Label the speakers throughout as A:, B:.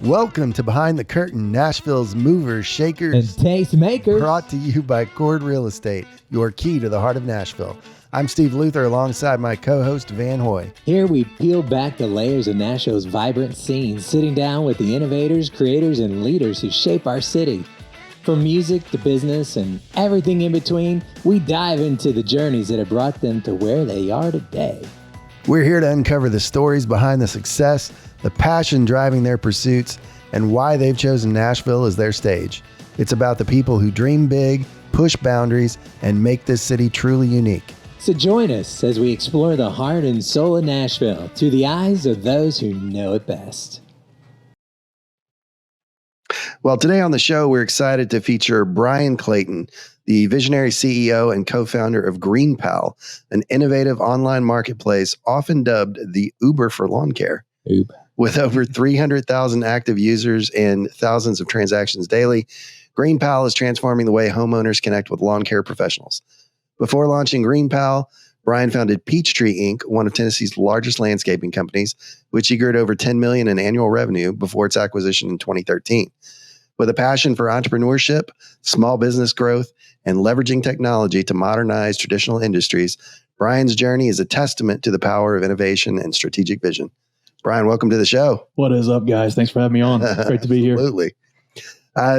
A: Welcome to Behind the Curtain, Nashville's movers, shakers,
B: and tastemakers.
A: Brought to you by Chord Real Estate, your key to the heart of Nashville. I'm Steve Luther alongside my co-host Van Hoy.
B: Here we peel back the layers of Nashville's vibrant scene, sitting down with the innovators, creators, and leaders who shape our city. From music to business and everything in between, we dive into the journeys that have brought them to where they are today.
A: We're here to uncover the stories behind the success, the passion driving their pursuits, and why they've chosen Nashville as their stage. It's about the people who dream big, push boundaries, and make this city truly unique.
B: So join us as we explore the heart and soul of Nashville through the eyes of those who know it best.
A: Well, today on the show, we're excited to feature Bryan Clayton, the visionary CEO and co-founder of GreenPal, an innovative online marketplace often dubbed the Uber for lawn care.
B: Uber.
A: With over 300,000 active users and thousands of transactions daily, GreenPal is transforming the way homeowners connect with lawn care professionals. Before launching GreenPal, Bryan founded Peachtree Inc., one of Tennessee's largest landscaping companies, which he grew to over $10 million in annual revenue before its acquisition in 2013. With a passion for entrepreneurship, small business growth, and leveraging technology to modernize traditional industries, Bryan's journey is a testament to the power of innovation and strategic vision. Bryan, welcome to the show.
C: What is up, guys? Thanks for having me on. Great to be here.
A: Absolutely.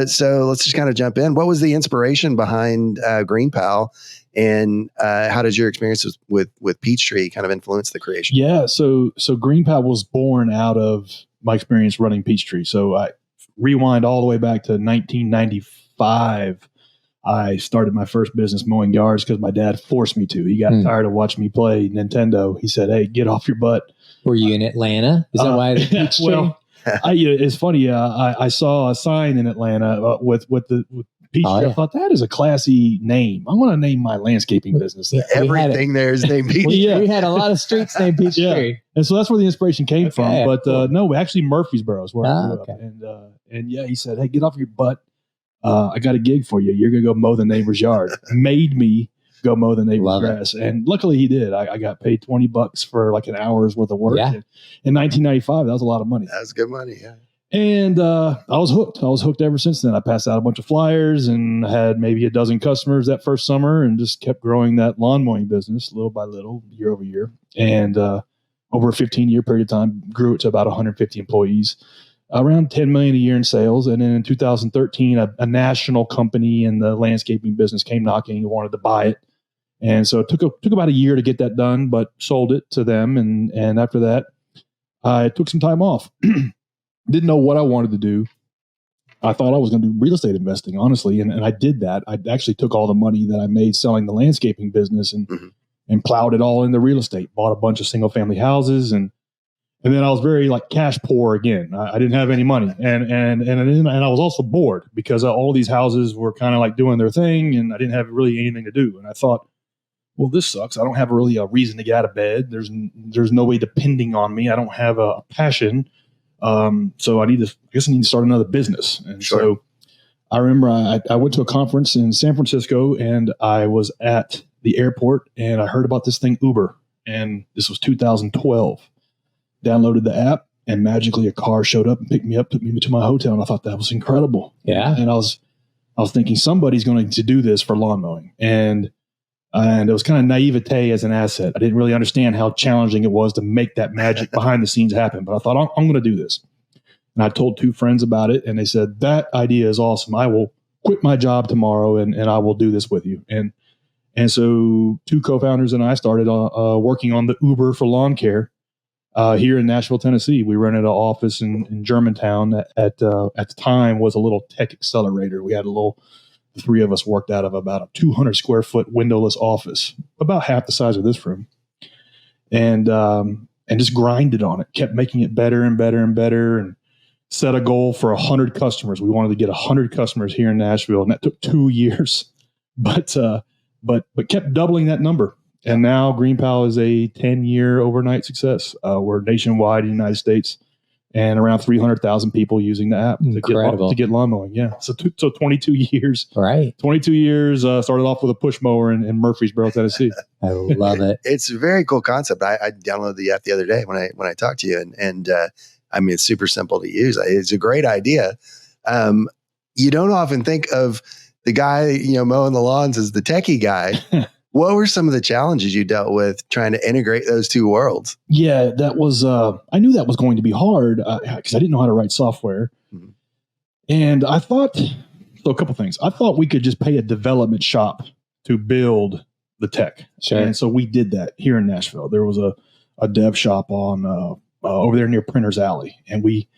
A: So let's just kind of jump in. What was the inspiration behind GreenPal, and how did your experience with Peachtree kind of influence the creation?
C: Yeah, so GreenPal was born out of my experience running Peachtree. So I rewind all the way back to 1995. I started my first business mowing yards because my dad forced me to. He got tired of watching me play Nintendo. He said, "Hey, get off your butt."
B: Were you in Atlanta? Is that why?
C: Well, it's funny. I saw a sign in Atlanta with Peachtree.
B: Oh, yeah.
C: I thought that is a classy name. I want to name my landscaping business that.
A: Everything there is named Peachtree.
B: We had a lot of streets named Peachtree.
C: Yeah. And so that's where the inspiration came from. But
B: cool.
C: No, actually Murfreesboro is where I grew up. And yeah, he said, "Hey, get off your butt. I got a gig for you. You're going to go mow the neighbor's yard." Made me go mow the neighbor's grass. And luckily he did. I got paid $20 for like an hour's worth of work.
B: Yeah.
C: In 1995, that was a lot of money.
A: That was good money, yeah.
C: And I was hooked. I was hooked ever since then. I passed out a bunch of flyers and had maybe a dozen customers that first summer and just kept growing that lawn mowing business little by little, year over year. And over a 15-year period of time, grew it to about 150 employees, around $10 million a year in sales. And then in 2013, a national company in the landscaping business came knocking and wanted to buy it. And so it took about a year to get that done, but sold it to them. And after that, I took some time off. Didn't know what I wanted to do. I thought I was going to do real estate investing, honestly. And I did that. I actually took all the money that I made selling the landscaping business and plowed it all into real estate, bought a bunch of single family houses. And then I was very like cash poor again. I didn't have any money. And I was also bored because all these houses were kind of like doing their thing and I didn't have really anything to do. And I thought, well, this sucks. I don't have really a reason to get out of bed. There's nobody depending on me. I don't have a passion. So I need to start another business. And so I remember I went to a conference in San Francisco and I was at the airport and I heard about this thing, Uber. And this was 2012. Downloaded the app and magically a car showed up and picked me up, took me to my hotel. And I thought that was incredible.
B: Yeah.
C: And I was thinking somebody's going to do this for lawn mowing. And it was kind of naivete as an asset. I didn't really understand how challenging it was to make that magic behind the scenes happen. But I thought, I'm going to do this. And I told two friends about it. And they said, that idea is awesome. I will quit my job tomorrow and I will do this with you. And so two co-founders and I started working on the Uber for lawn care here in Nashville, Tennessee. We rented an office in Germantown at the time was a little tech accelerator. We had the three of us worked out of about a 200 square foot windowless office, about half the size of this room, and just grinded on it, kept making it better and better and better, and set a goal for 100 customers. We wanted to get 100 customers here in Nashville, and that took 2 years, but kept doubling that number. And now GreenPal is a 10-year overnight success. We're nationwide in the United States. And around 300,000 people using the app to get lawn mowing. Yeah. So 22 years.
B: Right.
C: 22 years, started off with a push mower in Murfreesboro, Tennessee.
B: I love it.
A: It's a very cool concept. I downloaded the app the other day when I talked to you and I mean, it's super simple to use. It's a great idea. You don't often think of the guy, mowing the lawns as the techie guy. What were some of the challenges you dealt with trying to integrate those two worlds?
C: Yeah, that was, I knew that was going to be hard because I didn't know how to write software. Mm-hmm. And I thought, so a couple things. I thought we could just pay a development shop to build the tech.
B: Sure.
C: And so we did that here in Nashville. There was a dev shop on over there near Printer's Alley. And we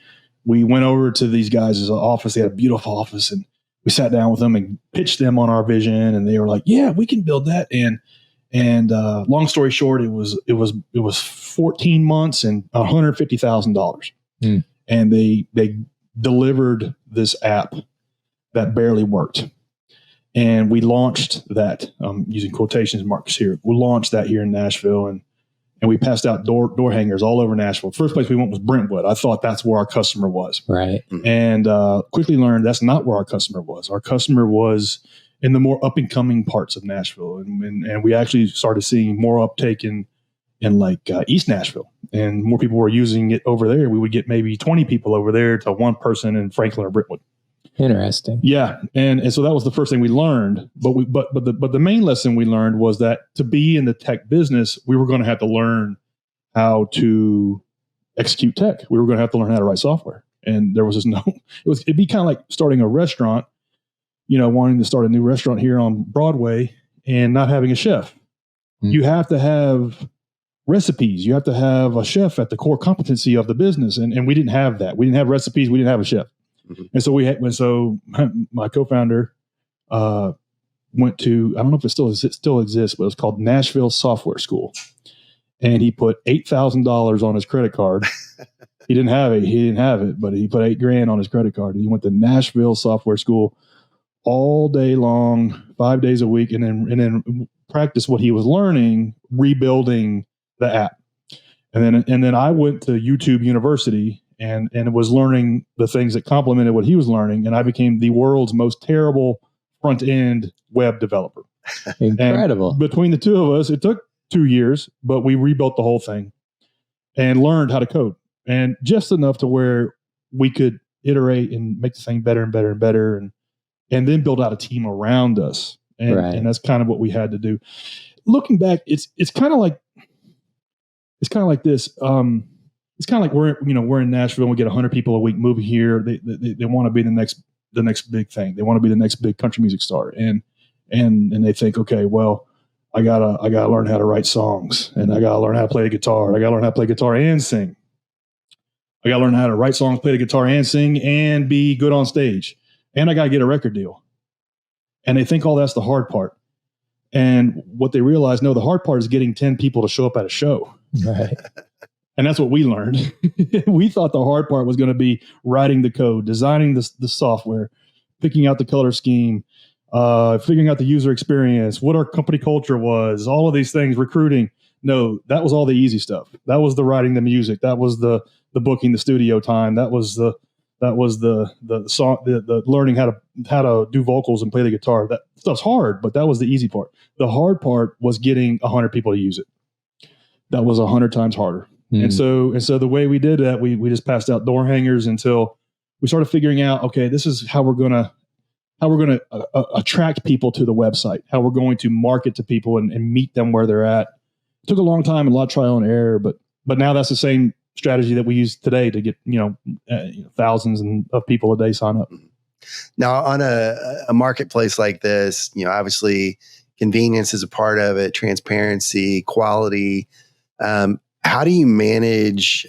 C: went over to these guys' office. They had a beautiful office, and we sat down with them and pitched them on our vision. And they were like, yeah, we can build that. And long story short, it was 14 months and $150,000. Mm. And they delivered this app that barely worked. And we launched that, using quotations marks here. We launched that here in Nashville, and we passed out door hangers all over Nashville. First place we went was Brentwood. I thought that's where our customer was.
B: Right.
C: And quickly learned that's not where our customer was. Our customer was in the more up and coming parts of Nashville. And we actually started seeing more uptake in like East Nashville, and more people were using it over there. We would get maybe 20 people over there to one person in Franklin or Brentwood.
B: Interesting.
C: Yeah. And so that was the first thing we learned. But the main lesson we learned was that to be in the tech business, we were going to have to learn how to execute tech. We were going to have to learn how to write software. And there was just it'd be kind of like starting a restaurant, wanting to start a new restaurant here on Broadway and not having a chef. Mm. You have to have recipes. You have to have a chef at the core competency of the business. And we didn't have that. We didn't have recipes. We didn't have a chef. Mm-hmm. And so my co-founder went to, I don't know if it still exists, but it's called Nashville Software School. And he put $8,000 on his credit card. He didn't have it, but he put $8,000 on his credit card. And he went to Nashville Software School all day long, 5 days a week, and then practiced what he was learning, rebuilding the app. And then I went to YouTube University and was learning the things that complemented what he was learning. And I became the world's most terrible front-end web developer.
B: Incredible.
C: And between the two of us, it took 2 years, but we rebuilt the whole thing and learned how to code. And just enough to where we could iterate and make the thing better and better and better, and then build out a team around us. And, right. And that's kind of what we had to do. Looking back, it's kind of like this. It's kind of like we're in Nashville and we get 100 people a week moving here. They want to be the next big thing. They want to be the next big country music star. And they think, okay, well, I gotta learn how to write songs, and I gotta learn how to play the guitar. I gotta learn how to play guitar and sing. I gotta learn how to write songs, play the guitar and sing, and be good on stage. And I gotta get a record deal. And they think all that's the hard part. And what they realize, no, the hard part is getting 10 people to show up at a show.
B: Right.
C: And that's what we learned. We thought the hard part was going to be writing the code, designing the software, picking out the color scheme, figuring out the user experience, what our company culture was, all of these things, recruiting. No, that was all the easy stuff. That was the writing the music. That was the booking the studio time. That was the song, the learning how to do vocals and play the guitar. That stuff's hard, but that was the easy part. The hard part was getting 100 people to use it. That was 100 times harder. Mm. And so the way we did that, we just passed out door hangers until we started figuring out, okay, this is how we're going to attract people to the website, how we're going to market to people and meet them where they're at. It took a long time and a lot of trial and error, but now that's the same strategy that we use today to get, thousands of people a day sign up.
A: Now on a marketplace like this, obviously convenience is a part of it, transparency, quality. How do you manage,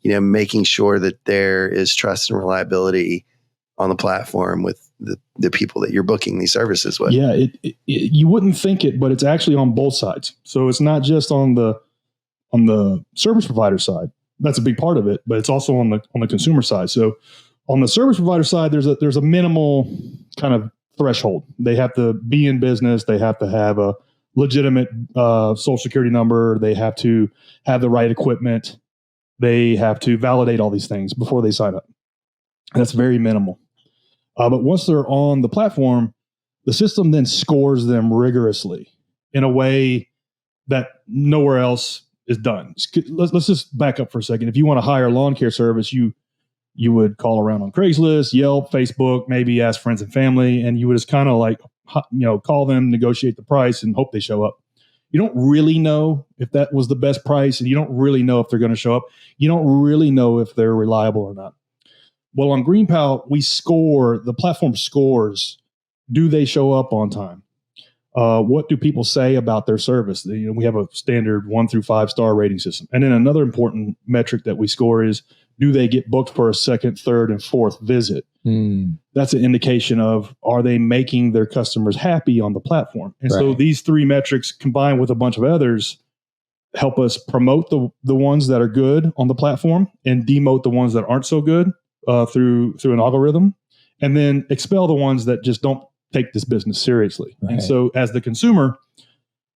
A: making sure that there is trust and reliability on the platform with the people that you're booking these services with?
C: Yeah, you wouldn't think it, but it's actually on both sides. So it's not just on the service provider side. That's a big part of it, but it's also on the consumer side. So on the service provider side, there's a minimal kind of threshold. They have to be in business. They have to have a legitimate social security number. They have to have the right equipment. They have to validate all these things before they sign up. And that's very minimal. But once they're on the platform, the system then scores them rigorously in a way that nowhere else is done. Let's just back up for a second. If you want to hire a lawn care service, you would call around on Craigslist, Yelp, Facebook, maybe ask friends and family, and you would just kind of like, call them, negotiate the price, and hope they show up. You don't really know if that was the best price, and you don't really know if they're going to show up. You don't really know if they're reliable or not. Well, on GreenPal, the platform scores, do they show up on time? What do people say about their service? We have a standard 1 through 5 star rating system. And then another important metric that we score is, do they get booked for a second, third, and fourth visit? That's an indication of, are they making their customers happy on the platform? And so these 3 metrics combined with a bunch of others help us promote the ones that are good on the platform and demote the ones that aren't so good through an algorithm, and then expel the ones that just don't take this business seriously. Right. And so as the consumer,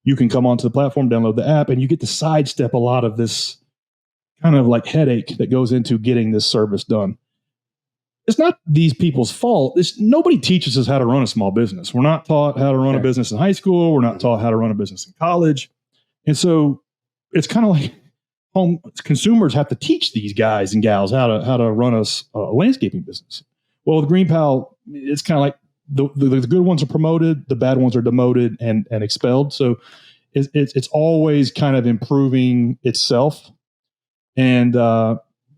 C: you can come onto the platform, download the app, and you get to sidestep a lot of this kind of like headache that goes into getting this service done. It's not these people's fault. Nobody teaches us how to run a small business. We're not taught how to run a business in high school. We're not taught how to run a business in college. And so it's kind of like consumers have to teach these guys and gals how to run a landscaping business. Well, with GreenPal, it's kind of like the good ones are promoted, the bad ones are demoted and expelled. So it's always kind of improving itself. And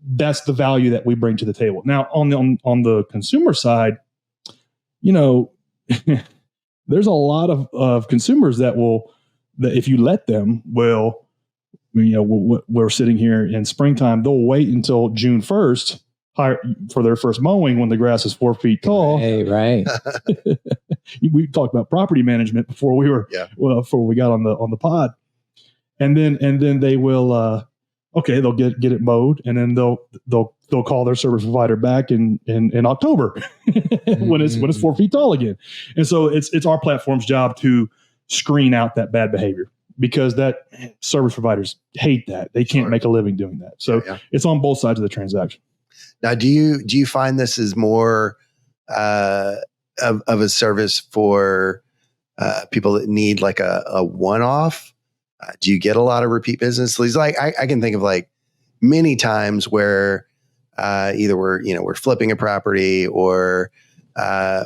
C: that's the value that we bring to the table. Now, on the consumer side, there's a lot of consumers that if you let them, we're sitting here in springtime, they'll wait until June 1st for their first mowing when the grass is 4 feet tall.
B: Hey, right.
C: We talked about property management before before we got on the pod, and then they will. They'll get it mowed, and then they'll call their service provider back in October when it's 4 feet tall again. And so it's our platform's job to screen out that bad behavior, because that service providers hate that. They can't make a living doing that. So it's on both sides of the transaction.
A: Now, do you find this is more of a service for people that need like a one-off? Do you get a lot of repeat business? Like I can think of like many times where either we're flipping a property or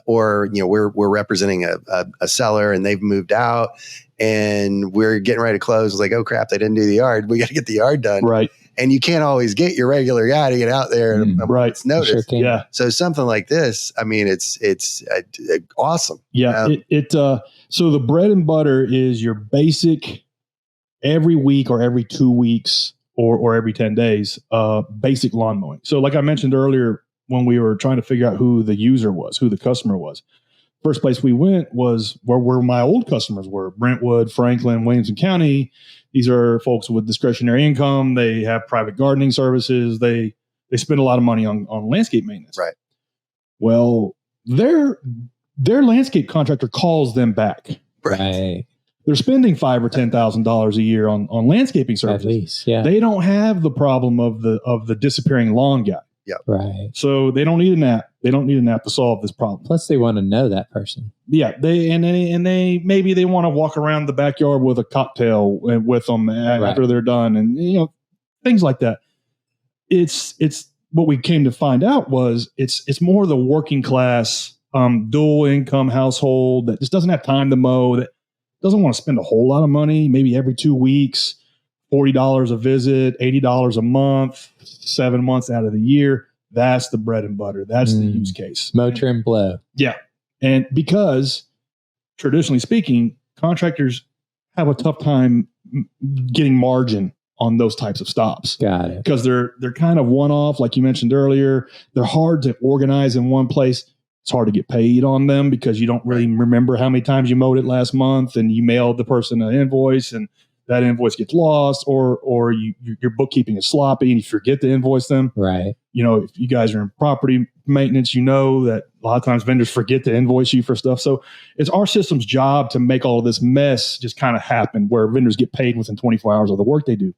A: we're representing a seller and they've moved out and we're getting ready to close. It's like, oh crap, they didn't do the yard. We got to get the yard done.
C: Right.
A: And you can't always get your regular guy to get out there and it's noticed.
B: Sure can.
A: So something like this, I mean, it's awesome.
C: Yeah. So the bread and butter is your basic every week or every 2 weeks or every 10 days, basic lawn mowing. So like I mentioned earlier, when we were trying to figure out who the user was, who the customer was, first place we went was where my old customers were: Brentwood, Franklin, Williamson County. These are folks with discretionary income. They have private gardening services. They spend a lot of money on landscape maintenance.
A: Right.
C: Well, their landscape contractor calls them back.
B: Right.
C: They're spending $5,000 or $10,000 a year on landscaping services.
B: At least, yeah.
C: They don't have the problem of the disappearing lawn guy.
A: Yeah.
B: Right.
C: So they don't need an app. They don't need an app to solve this problem.
B: Plus, they want to know that person.
C: Yeah. They maybe they want to walk around the backyard with a cocktail with them after they're done, and things like that. It's what we came to find out was it's more the working class, dual income household that just doesn't have time to mow, that doesn't want to spend a whole lot of money, maybe every 2 weeks, $40 a visit, $80 a month, 7 months out of the year. That's the bread and butter. That's the use case.
B: Mow, trim, blow.
C: Yeah. And because traditionally speaking, contractors have a tough time getting margin on those types of stops.
B: Got it.
C: Because they're kind of one-off, like you mentioned earlier. They're hard to organize in one place. It's hard to get paid on them because you don't really remember how many times you mowed it last month, and you mailed the person an invoice and that invoice gets lost, or your bookkeeping is sloppy and you forget to invoice them.
B: Right.
C: If you guys are in property maintenance, that a lot of times vendors forget to invoice you for stuff. So it's our system's job to make all of this mess just kind of happen, where vendors get paid within 24 hours of the work they do.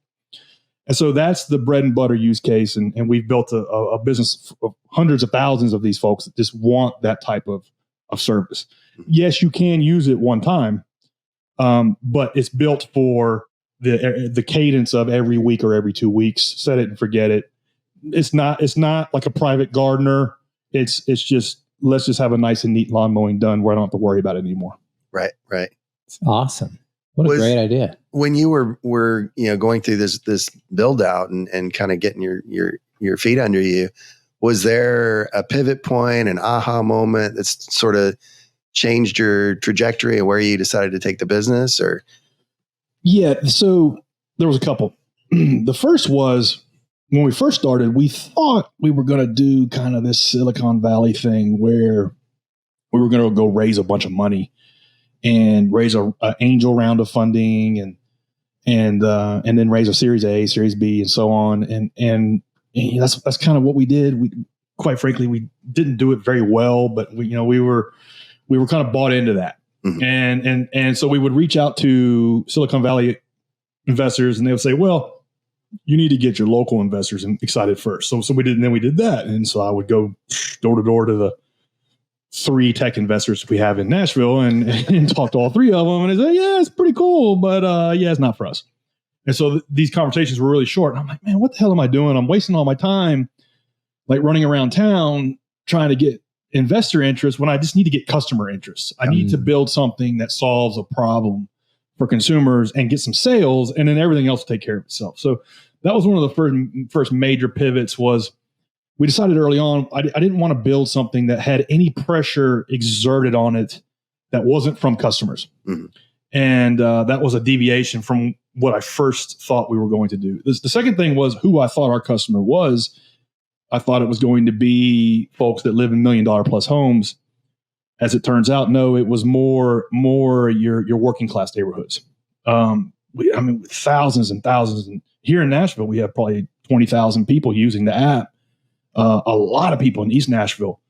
C: And so that's the bread and butter use case. And we've built a business of hundreds of thousands of these folks that just want that type of service. Yes, you can use it one time, but it's built for the cadence of every week or every 2 weeks, set it and forget it. It's not like a private gardener. It's just, let's just have a nice and neat lawn mowing done where I don't have to worry about it anymore.
A: Right.
B: It's awesome. What a great idea.
A: When you were going through this build out and kind of getting your feet under you, was there a pivot point, an aha moment that's sort of changed your trajectory and where you decided to take the business? Or
C: yeah, so there was a couple. The first was when we first started, we thought we were going to do kind of this Silicon Valley thing where we were going to go raise a bunch of money and raise a angel round of funding and then raise a Series A, Series B, and so on. And that's kind of what we did. We, quite frankly, we didn't do it very well, but we were kind of bought into that. Mm-hmm. And so we would reach out to Silicon Valley investors, and they would say, well, you need to get your local investors excited first. So we did, and then we did that. And so I would go door to door to the 3 tech investors we have in Nashville and talk to all 3 of them. And they say, yeah, it's pretty cool, but it's not for us. And so these conversations were really short. And I'm like, man, what the hell am I doing? I'm wasting all my time, like running around town trying to get investor interest when I just need to get customer interest. I need to build something that solves a problem for consumers and get some sales, and then everything else will take care of itself. So that was one of the first major pivots. Was we decided early on, I didn't want to build something that had any pressure exerted on it that wasn't from customers. Mm-hmm. And that was a deviation from what I first thought we were going to do. The second thing was who I thought our customer was. I thought it was going to be folks that live in $1 million plus homes. As it turns out, no, it was more your working class neighborhoods. Thousands and thousands. And here in Nashville, we have probably 20,000 people using the app. A lot of people in East Nashville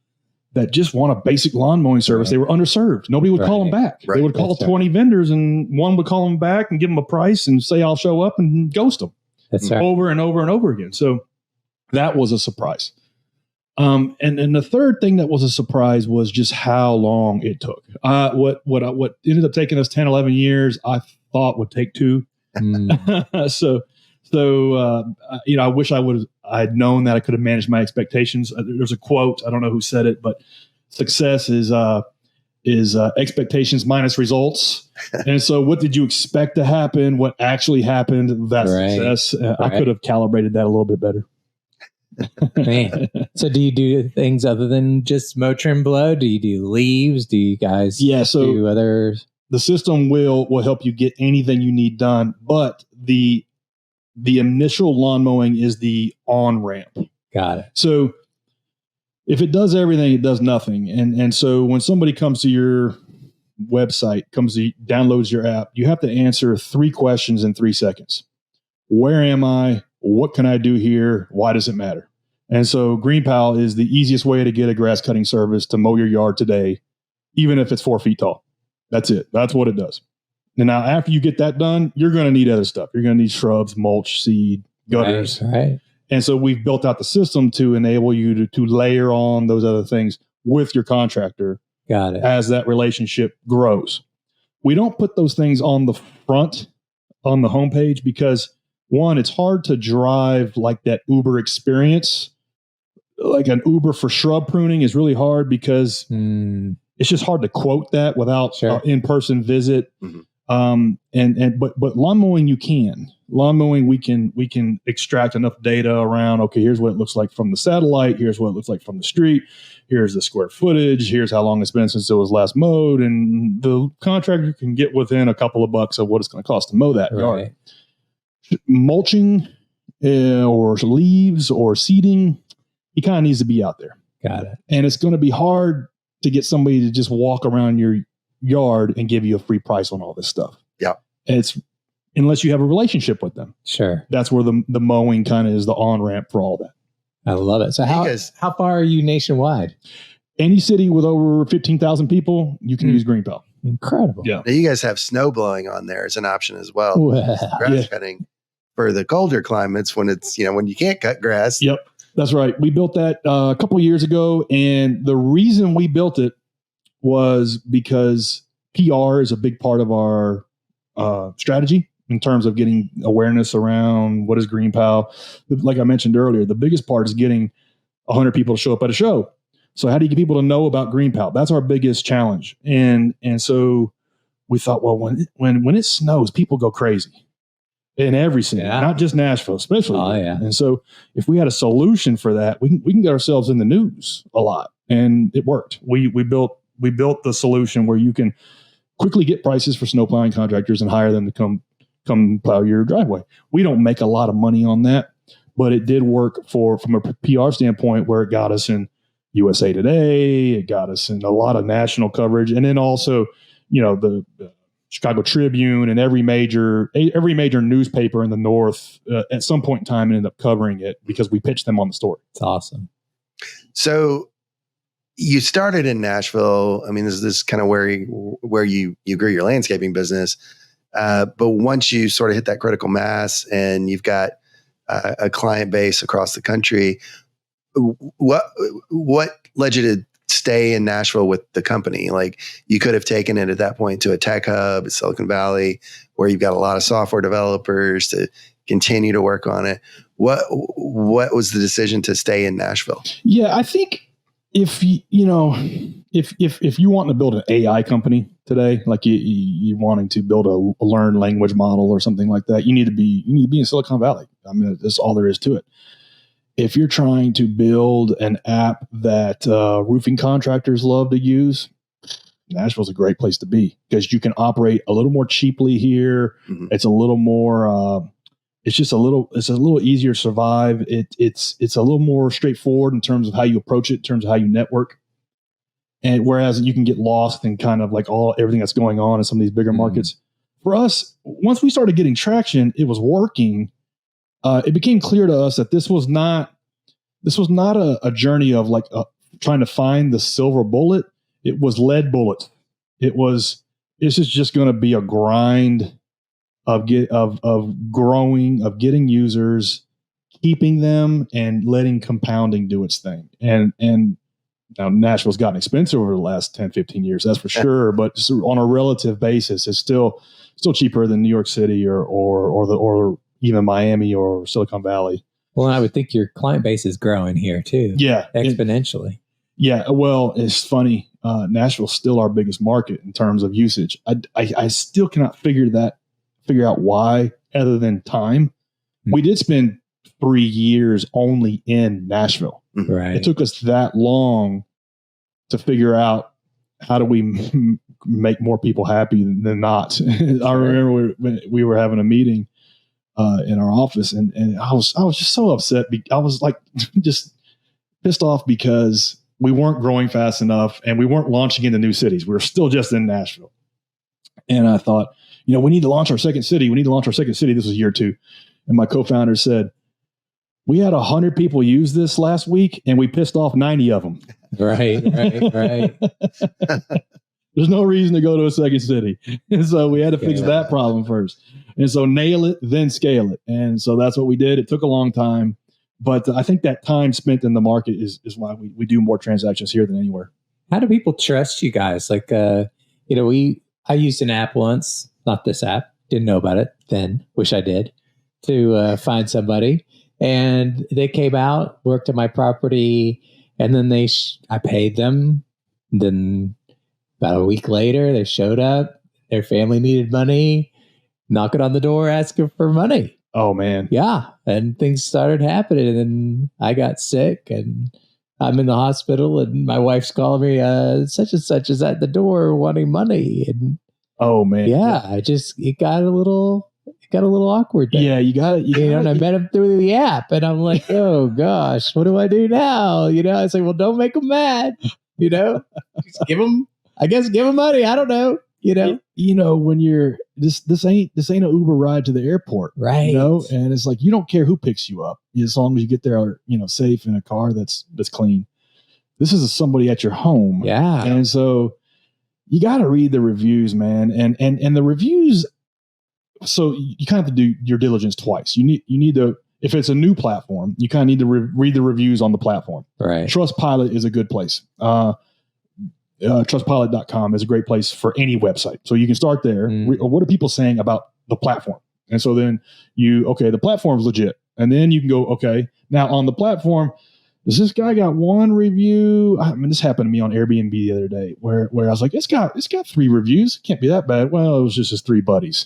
C: that just want a basic lawn mowing service. Right. They were underserved. Nobody would call them back. Right. They would call 20 vendors, and one would call them back and give them a price and say, I'll show up, and ghost them. That's over and over and over again. So that was a surprise. And the third thing that was a surprise was just how long it took. What ended up taking us 10, 11 years, I thought would take 2. So I wish I'd known that I could have managed my expectations. There's a quote, I don't know who said it, but success is expectations minus results. And so what did you expect to happen? What actually happened? That's success. I could have calibrated that a little bit better.
B: Man. So do you do things other than just mow, trim, blow? Do you do leaves? Do you guys do other?
C: The system will help you get anything you need done, but the initial lawn mowing is the on-ramp.
B: Got it.
C: So if it does everything, it does nothing. And so when somebody comes to your website, downloads your app, you have to answer 3 questions in 3 seconds. Where am I? What can I do here? Why does it matter? And so GreenPal is the easiest way to get a grass cutting service to mow your yard today, even if it's 4 feet tall. That's it. That's what it does. And now after you get that done, you're going to need other stuff. You're going to need shrubs, mulch, seed, gutters.
B: Right.
C: And so we've built out the system to enable you to layer on those other things with your contractor.
B: Got it.
C: As that relationship grows. We don't put those things on the front, on the homepage, because one, it's hard to drive like that Uber experience. Like an Uber for shrub pruning is really hard because it's just hard to quote that without an in-person visit. Mm-hmm. But lawn mowing, you can. Lawn mowing, we can extract enough data around, okay, here's what it looks like from the satellite, here's what it looks like from the street, here's the square footage, here's how long it's been since it was last mowed, and the contractor can get within a couple of bucks of what it's going to cost to mow that yard. Mulching or leaves or seeding, he kind of needs to be out there.
B: Got it.
C: And it's going to be hard to get somebody to just walk around your yard and give you a free price on all this stuff.
A: Yeah.
C: It's unless you have a relationship with them.
B: Sure.
C: That's where the mowing kind of is the on-ramp for all that.
B: I love it. So how far are you nationwide?
C: Any city with over 15,000 people, you can use GreenPal.
B: Incredible.
C: Yeah.
A: Now you guys have snow blowing on there as an option as well. Grass cutting for the colder climates when it's, when you can't cut grass.
C: Yep. That's right. We built that a couple of years ago. And the reason we built it was because PR is a big part of our strategy. in terms of getting awareness around what is GreenPal. Like I mentioned earlier, the biggest part is getting 100 people to show up at a show. So how do you get people to know about GreenPal? That's our biggest challenge. And so we thought, well, when it snows, people go crazy in every city, not just Nashville, especially.
B: Oh, yeah.
C: And so if we had a solution for that, we can get ourselves in the news a lot. And it worked. We built the solution where you can quickly get prices for snow plowing contractors and hire them to come plow your driveway. We don't make a lot of money on that, but it did work from a PR standpoint where it got us in USA Today. It got us in a lot of national coverage. And then also, the Chicago Tribune and every major newspaper in the North at some point in time ended up covering it because we pitched them on the story.
B: It's awesome.
A: So you started in Nashville. I mean, this is kind of where you grew your landscaping business. But once you sort of hit that critical mass and you've got a client base across the country, what led you to stay in Nashville with the company? Like, you could have taken it at that point to a tech hub at Silicon Valley, where you've got a lot of software developers to continue to work on it. What was the decision to stay in Nashville?
C: Yeah, I think if you want to build an AI company today, like you wanting to build a learned language model or something like that, you need to be in Silicon Valley. I mean, that's all there is to it. If you're trying to build an app that roofing contractors love to use, Nashville's a great place to be because you can operate a little more cheaply here. Mm-hmm. It's a little more. It's a little easier to survive. It's a little more straightforward in terms of how you approach it, in terms of how you network. And whereas you can get lost in kind of like everything that's going on in some of these bigger markets. For us, once we started getting traction, it was working. It became clear to us that this was not a journey of like trying to find the silver bullet. It was lead bullet. This is just going to be a grind of growing, of getting users, keeping them, and letting compounding do its thing. And now Nashville's gotten expensive over the last 10, 15 years, that's for sure. But on a relative basis, it's still cheaper than New York City or even Miami or Silicon Valley.
B: Well, I would think your client base is growing here too.
C: Yeah.
B: Exponentially.
C: Well, it's funny. Nashville's still our biggest market in terms of usage. I still cannot figure out why, other than time. Mm-hmm. We did spend 3 years only in Nashville.
B: Right.
C: It took us that long to figure out how do we make more people happy than not. Sure. I remember we were having a meeting in our office, and I was just so upset. I was like just pissed off because we weren't growing fast enough and we weren't launching into new cities. We were still just in Nashville. And I thought, we need to launch our second city. This was year 2. And my co-founder said, we had 100 people use this last week and we pissed off 90 of them.
B: Right.
C: There's no reason to go to a second city. And so we had to fix that problem first. And so nail it, then scale it. And so that's what we did. It took a long time, but I think that time spent in the market is why we do more transactions here than anywhere.
B: How do people trust you guys? Like, I used an app once, not this app, didn't know about it then, wish I did, to find somebody. And they came out, worked at my property, and then I paid them. Then about a week later, they showed up. Their family needed money, knocking on the door, asking for money.
C: Oh, man.
B: Yeah. And things started happening. And then I got sick and I'm in the hospital and my wife's calling me, such and such is at the door wanting money. And
C: oh, man.
B: Yeah. It got a little awkward there.
C: Yeah, you got it.
B: And I met him through the app and I'm like, oh gosh, what do I do now? I say, well, don't make them mad, just give them money. I don't know, when you're this ain't an Uber ride to the airport, right?
C: And it's like, you don't care who picks you up as long as you get there, safe in a car that's clean. This is somebody at your home.
B: Yeah.
C: And so you got to read the reviews, man. And the reviews, so you kind of have to do your diligence twice. You need to, if it's a new platform, you kind of need to read the reviews on the platform.
B: Right.
C: Trustpilot is a good place. Trustpilot.com is a great place for any website. So you can start there. What are people saying about the platform? And so then the platform's legit. And then you can go, okay, now on the platform, does this guy got one review? I mean, this happened to me on Airbnb the other day where I was like, it's got 3 reviews. It can't be that bad. Well, it was just his 3 buddies,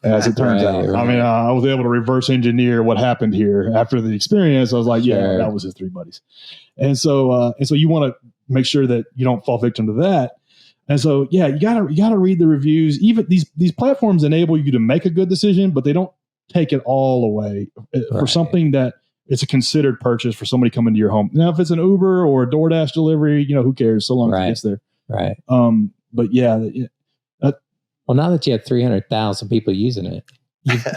C: as it turns out. Right. I mean, I was able to reverse engineer what happened here after the experience. I was like, yeah, that was his 3 buddies. And so you want to make sure that you don't fall victim to that. And so, yeah, you gotta read the reviews. Even these platforms enable you to make a good decision, but they don't take it all away for something that it's a considered purchase for somebody coming to your home. Now, if it's an Uber or a DoorDash delivery, who cares? So long as it gets there. Right. But yeah.
B: Well, now that you have 300,000 people using it,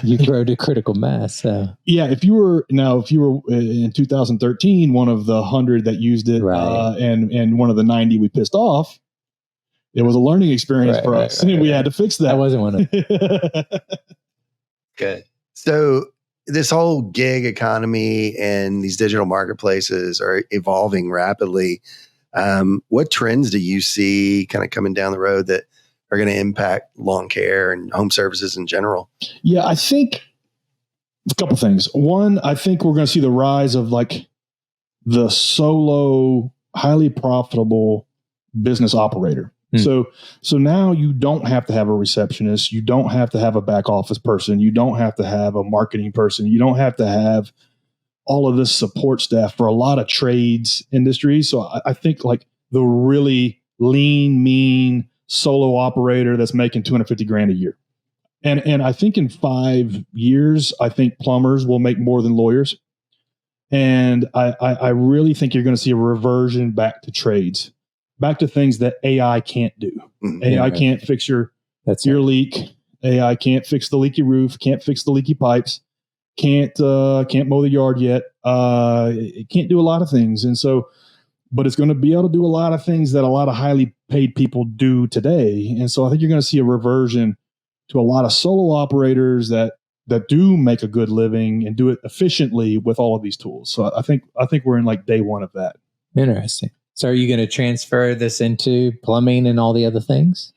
B: you grow to critical mass. So
C: yeah, if you were in 2013, one of the 100 that used it, and one of the 90 we pissed off, it was a learning experience for us. We had to fix that.
B: That wasn't one of
A: Good. So this whole gig economy and these digital marketplaces are evolving rapidly. What trends do you see kind of coming down the road that are going to impact lawn care and home services in general?
C: Yeah, I think a couple things. One, I think we're going to see the rise of like the solo, highly profitable business operator. So now you don't have to have a receptionist. You don't have to have a back office person. You don't have to have a marketing person. You don't have to have all of this support staff for a lot of trades industries. So I think like the really lean, mean solo operator that's making $250,000 a year. And I think in 5 years, I think plumbers will make more than lawyers. And I really think you're going to see a reversion back to trades. Back to things that AI can't do. AI can't fix your leak. AI can't fix the leaky roof. Can't fix the leaky pipes. Can't mow the yard yet. It can't do a lot of things. And so, but it's going to be able to do a lot of things that a lot of highly paid people do today. And so I think you're going to see a reversion to a lot of solo operators that do make a good living and do it efficiently with all of these tools. So I think we're in like day one of that.
B: Interesting. So are you going to transfer this into plumbing and all the other things?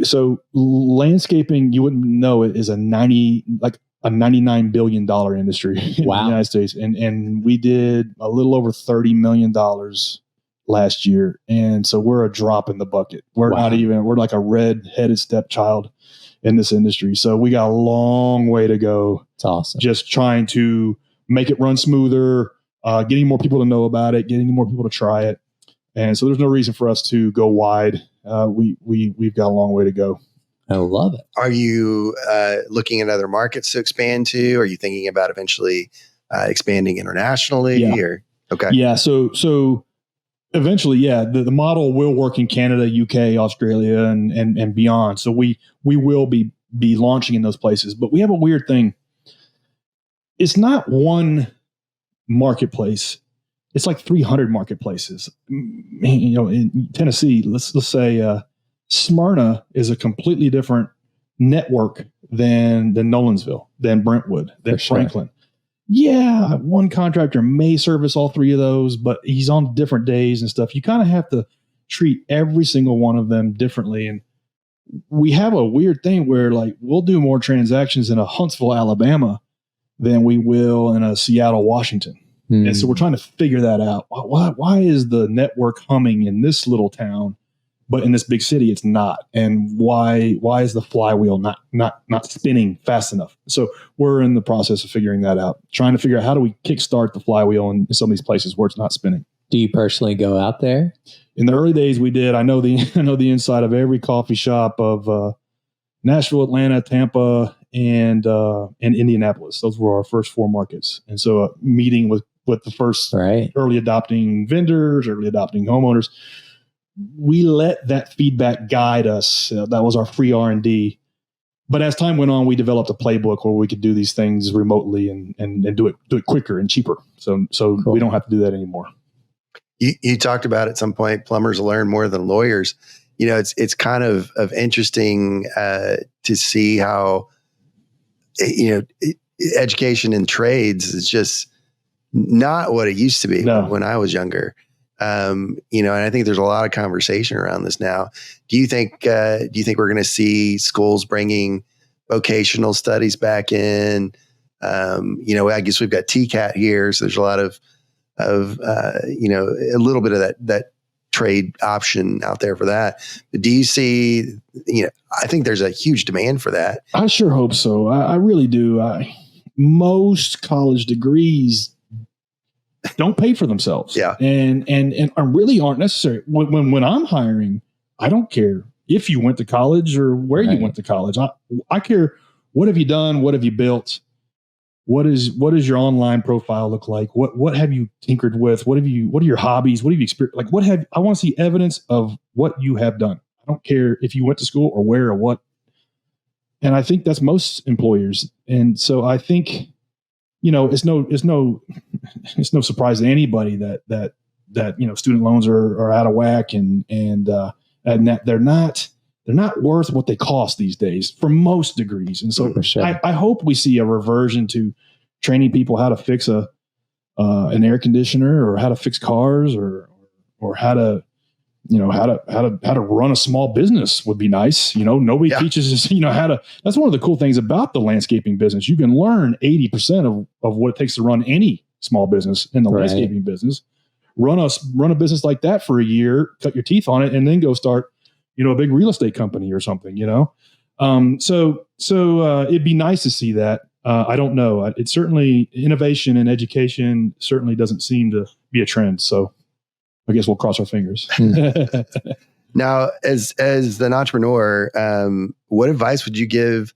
C: So landscaping, you wouldn't know it, is a $99 billion industry in the United States. And we did a little over $30 million last year. And so we're a drop in the bucket. We're we're like a red-headed stepchild in this industry. So we got a long way to go.
B: It's awesome.
C: Just trying to make it run smoother, getting more people to know about it, getting more people to try it. And so there's no reason for us to go wide. We've got a long way to go.
B: I love it.
A: Are you looking at other markets to expand to? Are you thinking about eventually expanding internationally?
C: Yeah. Okay. Yeah. So eventually, the model will work in Canada, UK, Australia, and beyond. So we will be launching in those places. But we have a weird thing. It's not one marketplace. It's like 300 marketplaces. In Tennessee, let's say Smyrna is a completely different network than Nolensville, than Brentwood, than Franklin. Yeah, one contractor may service all 3 of those, but he's on different days and stuff. You kind of have to treat every single one of them differently. And we have a weird thing where like we'll do more transactions in a Huntsville, Alabama than we will in a Seattle, Washington. And so we're trying to figure that out. Why is the network humming in this little town, but in this big city it's not? And why is the flywheel not spinning fast enough? So we're in the process of figuring that out, trying to figure out how do we kickstart the flywheel in some of these places where it's not spinning.
B: Do you personally go out there?
C: In the early days, we did. I know the inside of every coffee shop of Nashville, Atlanta, Tampa, and Indianapolis. Those were our first 4 markets. And so meeting with the first early adopting vendors, early adopting homeowners, we let that feedback guide us. That was our free R&D. But as time went on, we developed a playbook where we could do these things remotely and do it quicker and cheaper. So cool. We don't have to do that anymore.
A: You talked about at some point, plumbers learn more than lawyers. It's kind of interesting to see how, education in trades is just not what it used to be when I was younger. And I think there's a lot of conversation around this now. Do you think we're going to see schools bringing vocational studies back in. I guess we've got TCAT here, so there's a lot of a little bit of that trade option out there for that. But do you see? I think there's a huge demand for that.
C: I sure hope so. I really do. Most college degrees don't pay for themselves.
A: Yeah.
C: And really aren't necessary. When I'm hiring, I don't care if you went to college or where you went to college. I care, what have you done? What have you built? What is your online profile look like? What have you tinkered with? What are your hobbies? What have you experienced? Like, I want to see evidence of what you have done. I don't care if you went to school or where or what. And I think that's most employers. And so I think, it's no surprise to anybody that student loans are out of whack and that they're not worth what they cost these days for most degrees. And so I hope we see a reversion to training people how to fix an air conditioner, or how to fix cars, or how to run a small business would be nice. Nobody teaches us, how to. That's one of the cool things about the landscaping business. You can learn 80% of what it takes to run any small business in the landscaping business. Run a business like that for a year, cut your teeth on it, and then go start a big real estate company or something, So it'd be nice to see that. I don't know. It's certainly, innovation and education certainly doesn't seem to be a trend. So I guess we'll cross our fingers.
A: Now, as an entrepreneur, what advice would you give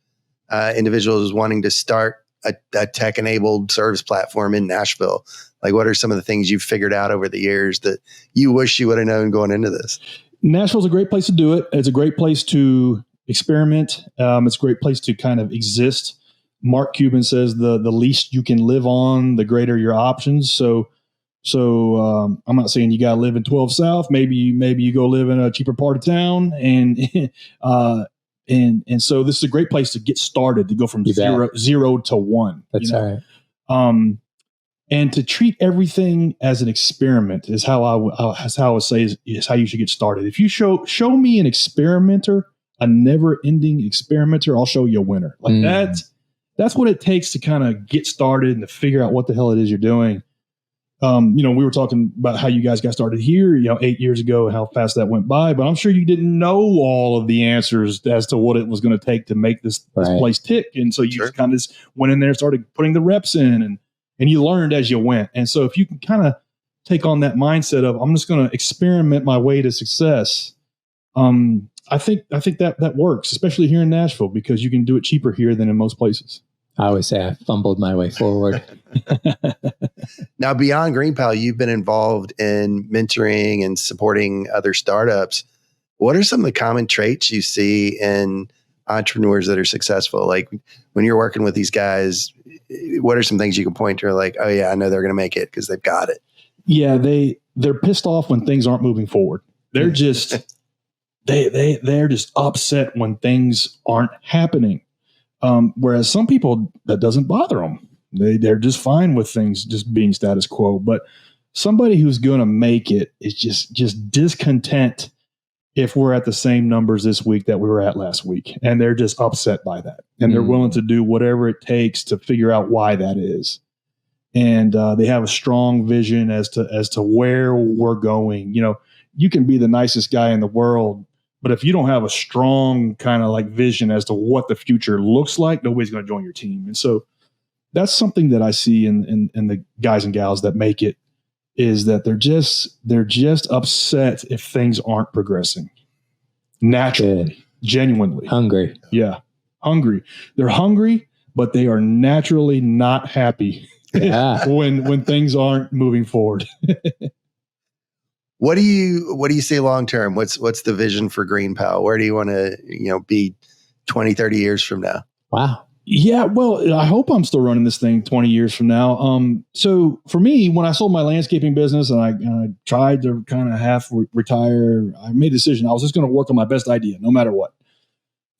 A: individuals wanting to start a tech-enabled service platform in Nashville? Like, what are some of the things you've figured out over the years that you wish you would have known going into this?
C: Nashville's a great place to do it. It's a great place to experiment. It's a great place to kind of exist. Mark Cuban says the least you can live on, the greater your options. So I'm not saying you got to live in 12 South. Maybe you go live in a cheaper part of town, and so this is a great place to get started, to go from zero to one.
B: That's right.
C: And to treat everything as an experiment is how I would say is how you should get started. If you show me an experimenter, a never-ending experimenter, I'll show you a winner. Like that's what it takes to kind of get started and to figure out what the hell it is you're doing. We were talking about how you guys got started here, 8 years ago, and how fast that went by. But I'm sure you didn't know all of the answers as to what it was going to take to make this place tick. And so you just kind of went in there and started putting the reps in, and you learned as you went. And so if you can kind of take on that mindset of, I'm just going to experiment my way to success, I think that works, especially here in Nashville, because you can do it cheaper here than in most places.
B: I always say I fumbled my way forward.
A: Now, beyond GreenPal, you've been involved in mentoring and supporting other startups. What are some of the common traits you see in entrepreneurs that are successful? Like, when you're working with these guys, what are some things you can point to, like, oh yeah, I know they're going to make it because they've got it?
C: Yeah, they're pissed off when things aren't moving forward. They're just they're just upset when things aren't happening. Whereas some people, that doesn't bother them. They're just fine with things just being status quo. But somebody who's going to make it is just discontent if we're at the same numbers this week that we were at last week. And they're just upset by that. And they're willing to do whatever it takes to figure out why that is. And they have a strong vision as to where we're going. You can be the nicest guy in the world, but if you don't have a strong kind of like vision as to what the future looks like, nobody's going to join your team. And so that's something that I see in the guys and gals that make it, is that they're just upset if things aren't progressing naturally, genuinely
B: hungry.
C: Yeah. Hungry. They're hungry, but they are naturally not happy when things aren't moving forward.
A: What do you see long term? What's the vision for GreenPal? Where do you want to, be 20, 30 years from now?
B: Wow.
C: Yeah, well, I hope I'm still running this thing 20 years from now. So for me, when I sold my landscaping business and I tried to kind of half retire, I made a decision. I was just going to work on my best idea, no matter what.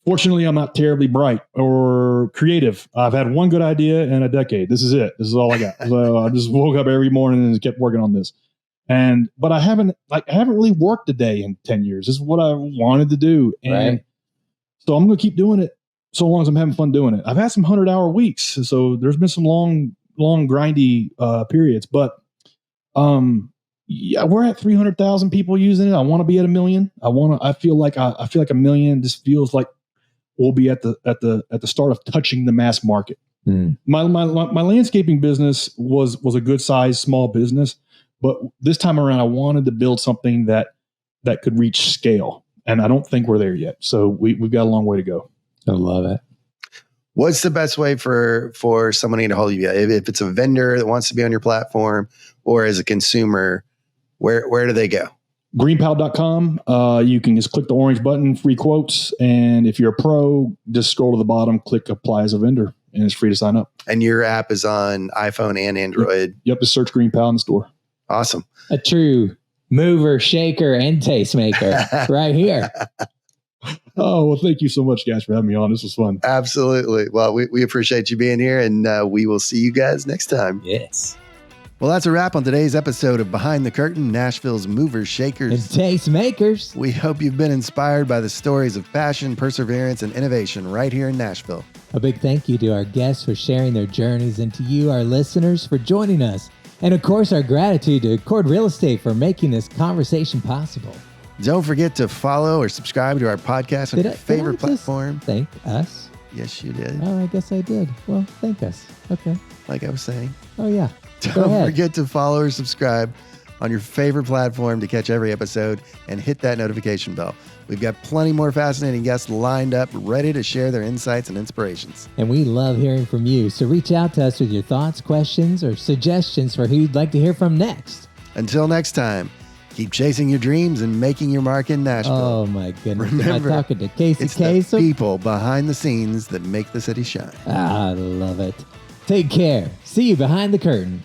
C: Fortunately, I'm not terribly bright or creative. I've had one good idea in a decade. This is it. This is all I got. So I just woke up every morning and kept working on this. But I haven't really worked a day in 10 years. This is what I wanted to do. And so I'm going to keep doing it so long as I'm having fun doing it. I've had some 100-hour weeks, so there's been some long grindy periods, but yeah, we're at 300,000 people using it. I want to be at 1 million. I feel like 1 million just feels like we'll be at the start of touching the mass market. My landscaping business was a good size small business, but this time around I wanted to build something that could reach scale, and I don't think we're there yet. So we've got a long way to go.
B: I love it.
A: What's the best way for someone to get a hold of you? If it's a vendor that wants to be on your platform, or as a consumer, where do they go?
C: GreenPal.com. You can just click the orange button, free quotes. And if you're a pro, just scroll to the bottom, click apply as a vendor, and it's free to sign up.
A: And your app is on iPhone and Android.
C: Yep. Just search GreenPal in the store.
A: Awesome.
B: A true mover, shaker, and tastemaker right here.
C: Oh, well, thank you so much, guys, for having me on. This was fun.
A: Absolutely. Well, we appreciate you being here, and we will see you guys next time.
B: Yes.
A: Well, that's a wrap on today's episode of Behind the Curtain, Nashville's Movers, Shakers,
B: And tastemakers.
A: We hope you've been inspired by the stories of passion, perseverance, and innovation right here in Nashville.
B: A big thank you to our guests for sharing their journeys, and to you, our listeners, for joining us. And of course, our gratitude to Chord Real Estate for making this conversation possible.
A: Don't forget to follow or subscribe to our podcast on your favorite platform.
B: Thank us.
A: Yes, you did.
B: Oh, I guess I did. Well, thank us. Okay.
A: Like I was saying.
B: Oh, yeah.
A: Don't forget to follow or subscribe on your favorite platform to catch every episode, and hit that notification bell. We've got plenty more fascinating guests lined up, ready to share their insights and inspirations.
B: And we love hearing from you, so reach out to us with your thoughts, questions, or suggestions for who you'd like to hear from next.
A: Until next time, keep chasing your dreams and making your mark in Nashville.
B: Oh, my goodness.
A: Remember,
B: Am I talking to Casey
A: it's
B: Kasem?
A: the people behind the scenes that make the city shine.
B: I love it. Take care. See you behind the curtain.